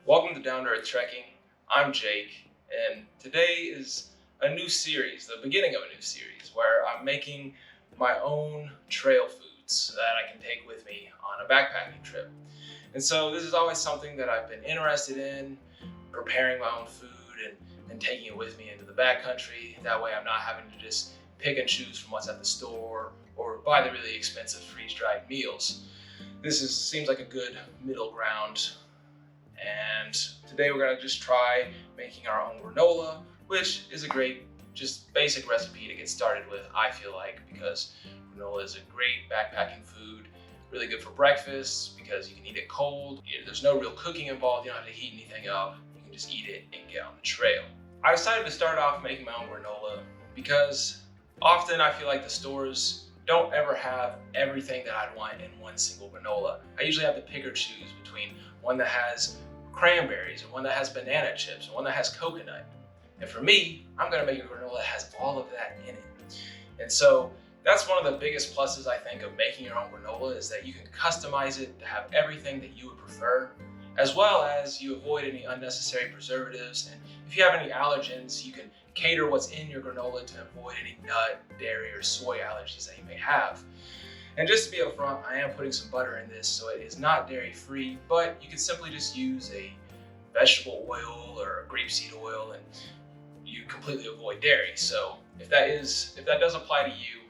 Welcome to Down to Earth Trekking. I'm Jake, and today is a new series, the beginning of a new series, where I'm making my own trail foods that I can take with me on a backpacking trip. And so this is always something that I've been interested in, preparing my own food and taking it with me into the backcountry. That way I'm not having to just pick and choose from what's at the store or buy the really expensive freeze-dried meals. Seems like a good middle ground. And today we're gonna just try making our own granola, which is a great, just basic recipe to get started with, I feel like, because granola is a great backpacking food, really good for breakfast because you can eat it cold. There's no real cooking involved, you don't have to heat anything up. You can just eat it and get on the trail. I decided to start off making my own granola because often I feel like the stores don't ever have everything that I'd want in one single granola. I usually have to pick or choose between one that has cranberries, or one that has banana chips, or one that has coconut. And for me, I'm gonna make a granola that has all of that in it. And so that's one of the biggest pluses, I think, of making your own granola, is that you can customize it to have everything that you would prefer, as well as you avoid any unnecessary preservatives. And if you have any allergens, you can cater what's in your granola to avoid any nut, dairy, or soy allergies that you may have. And just to be upfront, I am putting some butter in this, so it is not dairy-free, but you can simply just use a vegetable oil or a grapeseed oil, and you completely avoid dairy. So if that does apply to you,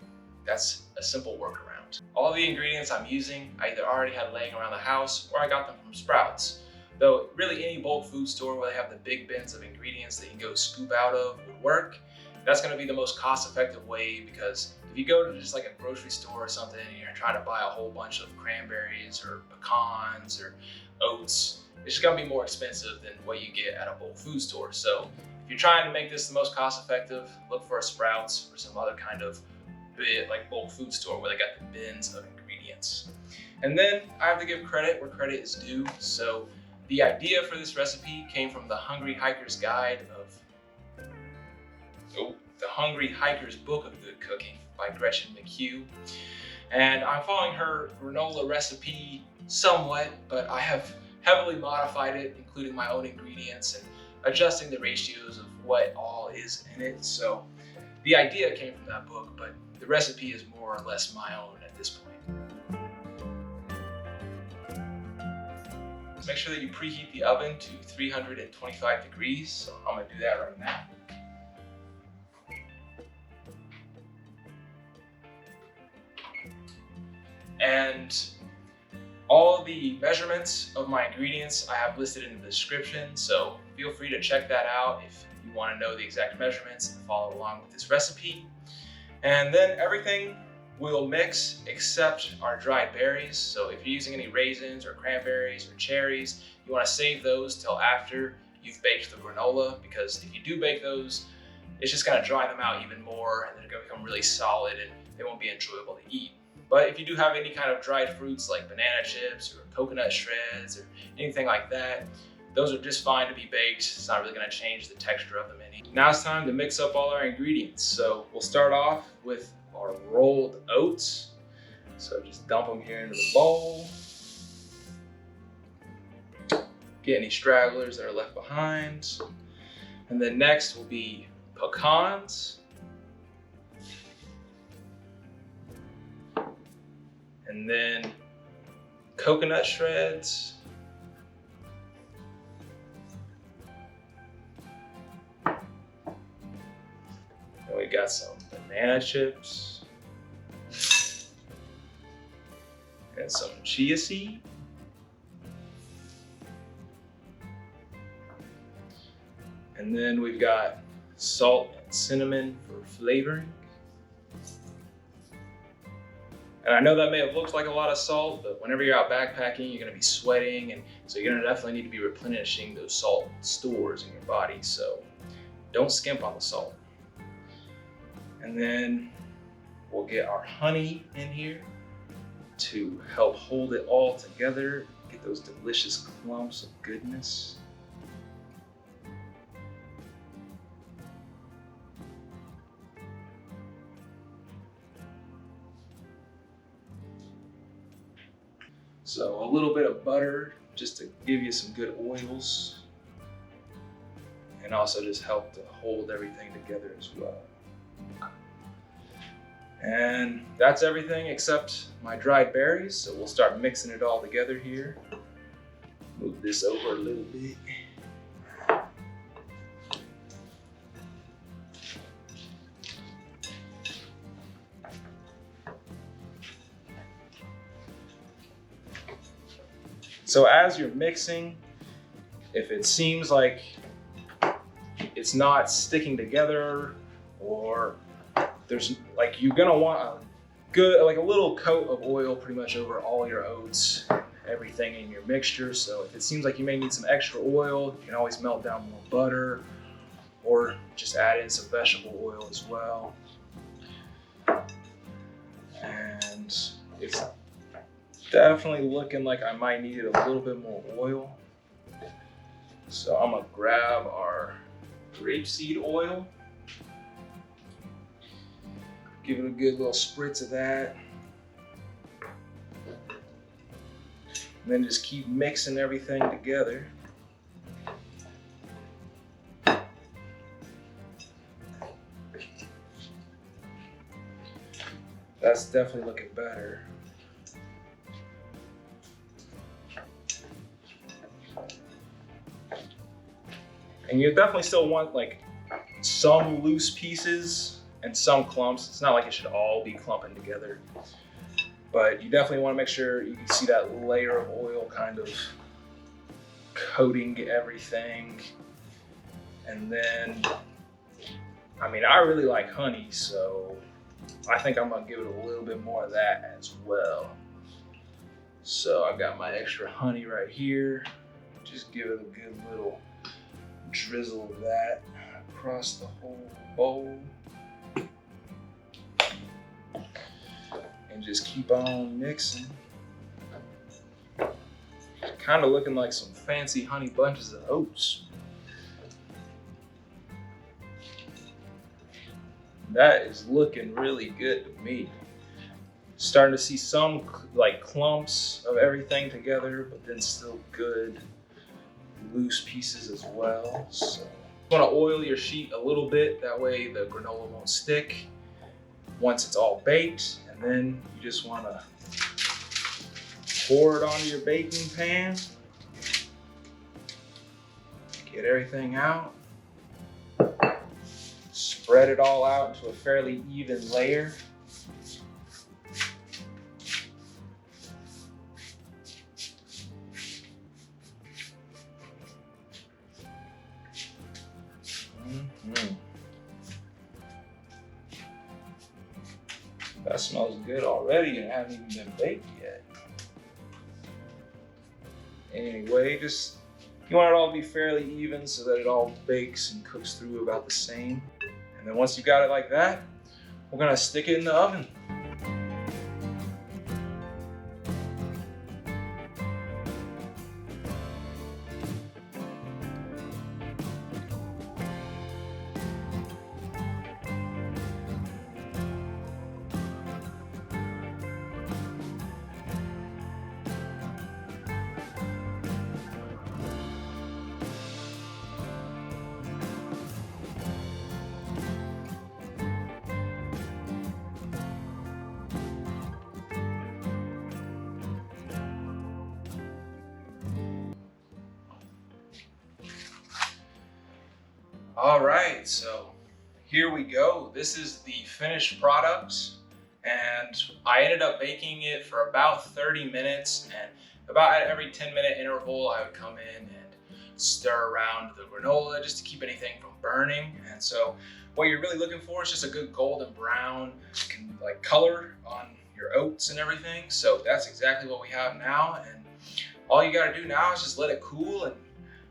that's a simple workaround. All the ingredients I'm using, I either already had laying around the house or I got them from Sprouts. Though really any bulk food store where they have the big bins of ingredients that you can go scoop out of would work. That's gonna be the most cost-effective way, because if you go to just like a grocery store or something and you're trying to buy a whole bunch of cranberries or pecans or oats, it's just gonna be more expensive than what you get at a bulk food store. So if you're trying to make this the most cost-effective, look for a Sprouts or some other kind of bit like bulk food store where they got the bins of ingredients. And then I have to give credit where credit is due. So the idea for this recipe came from the Hungry Hiker's Guide of The Hungry Hiker's Book of Good Cooking by Gretchen McHugh. And I'm following her granola recipe somewhat, but I have heavily modified it, including my own ingredients and adjusting the ratios of what all is in it. So the idea came from that book, but the recipe is more or less my own at this point. So make sure that you preheat the oven to 325 degrees. So I'm gonna do that right now. And all the measurements of my ingredients I have listed in the description, so feel free to check that out if you want to know the exact measurements and follow along with this recipe. And then everything will mix except our dried berries. So if you're using any raisins or cranberries or cherries, you want to save those till after you've baked the granola, because if you do bake those, it's just going to dry them out even more and they're going to become really solid and they won't be enjoyable to eat. But if you do have any kind of dried fruits like banana chips or coconut shreds or anything like that, those are just fine to be baked. It's not really going to change the texture of them any. Now it's time to mix up all our ingredients. So we'll start off with our rolled oats. So just dump them here into the bowl. Get any stragglers that are left behind. And then next will be pecans. And then coconut shreds. And we got some banana chips. And some chia seed. And then we've got salt and cinnamon for flavoring. And I know that may have looked like a lot of salt, but whenever you're out backpacking, you're gonna be sweating, and so you're gonna definitely need to be replenishing those salt stores in your body, so don't skimp on the salt. And then we'll get our honey in here to help hold it all together, get those delicious clumps of goodness. So a little bit of butter just to give you some good oils and also just help to hold everything together as well. And that's everything except my dried berries. So we'll start mixing it all together here. Move this over a little bit. So as you're mixing, if it seems like it's not sticking together, or there's like, you're gonna want a good, like a little coat of oil pretty much over all your oats, everything in your mixture. So if it seems like you may need some extra oil, you can always melt down more butter or just add in some vegetable oil as well. And it's definitely looking like I might need a little bit more oil. So I'm gonna grab our grapeseed oil, give it a good little spritz of that, and then just keep mixing everything together. That's definitely looking better. And you definitely still want like some loose pieces and some clumps. It's not like it should all be clumping together, but you definitely want to make sure you can see that layer of oil kind of coating everything. And then, I mean, I really like honey, so I think I'm gonna give it a little bit more of that as well. So I've got my extra honey right here. Just give it a good little drizzle of that across the whole bowl. And just keep on mixing. Kind of looking like some fancy honey bunches of oats. That is looking really good to me. Starting to see some like clumps of everything together, but then still good loose pieces as well. So you want to oil your sheet a little bit, that way the granola won't stick once it's all baked. And then you just want to pour it onto your baking pan, get everything out, spread it all out into a fairly even layer. That smells good already and it hasn't even been baked yet. Anyway, just you want it all to be fairly even so that it all bakes and cooks through about the same. And then once you got it like that, we're gonna stick it in the oven. All right, so here we go. This is the finished product, and I ended up baking it for about 30 minutes, and about at every 10-minute interval, I would come in and stir around the granola just to keep anything from burning. And so what you're really looking for is just a good golden brown like color on your oats and everything. So that's exactly what we have now. And all you gotta do now is just let it cool, and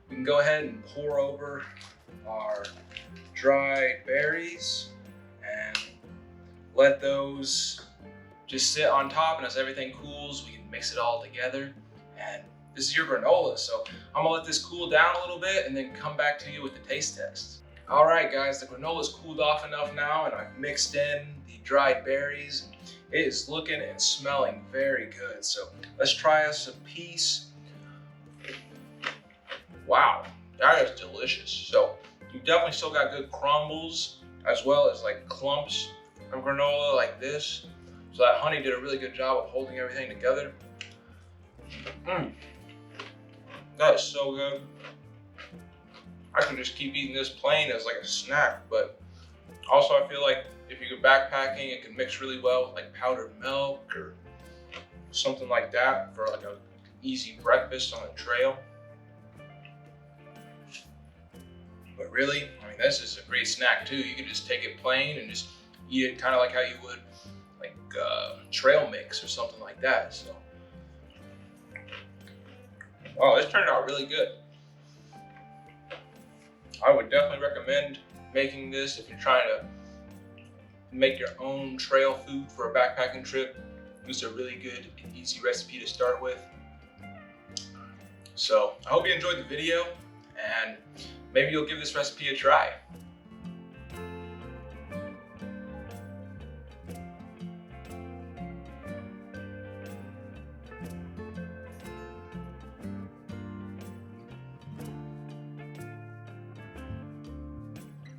we can go ahead and pour over our dried berries and let those just sit on top. And as everything cools, we can mix it all together. And this is your granola. So I'm gonna let this cool down a little bit and then come back to you with the taste test. All right, guys, the granola's cooled off enough now, and I've mixed in the dried berries. It is looking and smelling very good. So let's try us a piece delicious. So you definitely still got good crumbles as well as like clumps of granola like this. So that honey did a really good job of holding everything together. That is so good. I can just keep eating this plain as like a snack, but also I feel like if you're backpacking, it can mix really well with like powdered milk or something like that for like a easy breakfast on a trail. But really, I mean, this is a great snack too. You can just take it plain and just eat it kind of like how you would like trail mix or something like that. So, wow, this turned out really good. I would definitely recommend making this if you're trying to make your own trail food for a backpacking trip. This is a really good and easy recipe to start with. So I hope you enjoyed the video and maybe you'll give this recipe a try.